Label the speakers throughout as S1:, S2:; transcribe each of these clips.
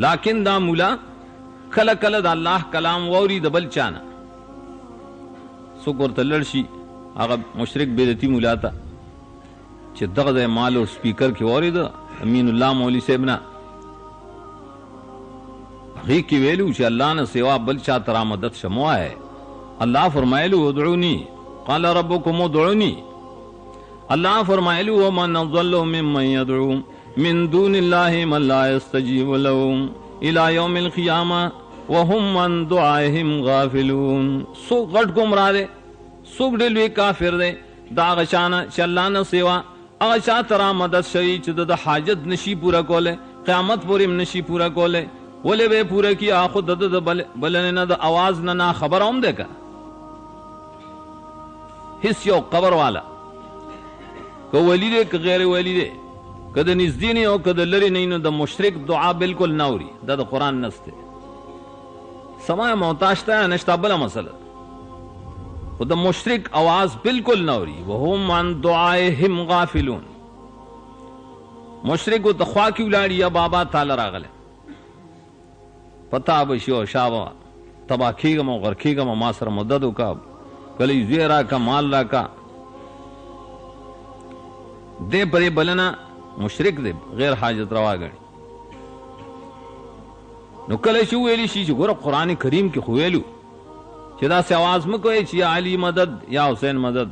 S1: لیکن دا مولا کله کله د الله کلام ووري د بل چانه څوک ورته لړ شي هغه مشرک بدعتي مولا ته چې دغه د مال او سپیکر کې اورېد امین الله مولوي صاحب نه هغې کې ویلو چې الله نه سوا بل چا ته را مدد شمو ہے الله فرمایلو ادعوني قال ربكم ادعوني الله فرمایلو ومن ضل ممن يدعو من دون الله من لا يستجيب لهم الى يوم القيامه وهم من دعائهم غافلون. سو غټ گمراه دے سو ډېر کافر دے دا غشانه چې الله نه سوا هغه چا ته را مدد شوي چې د حاجت نشي پوره کولی قیامت پورې نشي پوره کولی ولې به پوره کي خو د بلنې نه د اواز نه خبر هم دی که هیڅ یو قبر والا که ولی دی که غیر ولی دی که د نږدې نه او که د لرې نه نو د مشرک دعا بالکل نه اوري دا د قرآن نص دی سما محتاج ته نشته بله مسله خو د مشرک آواز بالکل نه اوري وهم عن دعائهم غافلون. مشرک ورته خوا کې ولاړي یا بابا تاله راغلی پتا به شي او شابه تبا کېږم او غر کېږم ما سره مدد وکړه کله یې زوی راکړه مال راکړه دې پرې بلنه مشرک دی غیر حاجت روا ګڼي. نو کله چې ویلی شي چې ګوره قرآن کریم کې خو ویلو چې داسې آواز مه کوئ چې یا علي مدد یا حسین مدد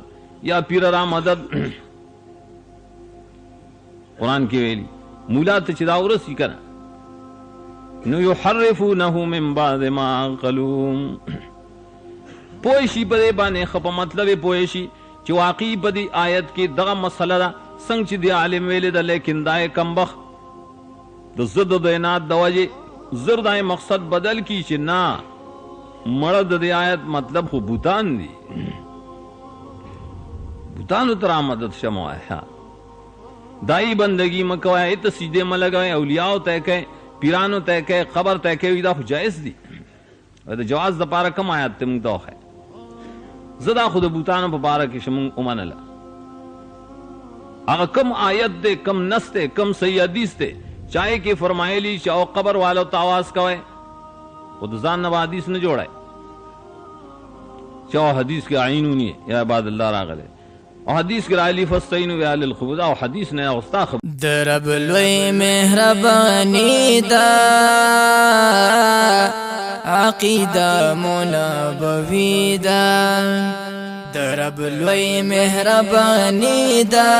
S1: یا پیر را مدد قرآن کې ویلي مولا ته چې دا ورسي که نه نو یحرفونه من بعد ما عقلوه پوه شي په دې باندې ښه په مطلب یې پوه شي چې واقعي په دې آیت کې دغه مسله ده څنګه چې د عالم ویلې ده لیکن دا یې کمبخت د ضد د اناد د وجې زر دا مقصد بدل کی چې نه مړه د دې آیت مطلب خو بوتان دي بوتانو ته را مدد شمو ہے دائی بندگی مکوائے ته سیدے م لګوئ اولیاءو ته کوئ پیرانو ته کوئ قبر ته کوئ دا خو جایز دي د جواز دپاره کم آیات ته موږ ته وښی زه دا خو د بوتانو په باره کې شمونږ ومنله هغه کم آیت دی کم نس دی کم صحیح حدیث دی چاہے کہ فرمائلی چاہو قبر والو تا آواز کوئے خود ځان نه حدیث نه جوړای چاہو حدیث کے عینونی یا عباد اللہ راغلے او حدیث کے رائلی فستینو وی آل الخبودا او حدیث نے اغسطا خبر
S2: درب لوی مہربانی دا عقیدہ منبوی دا درب لوی مہربانی دا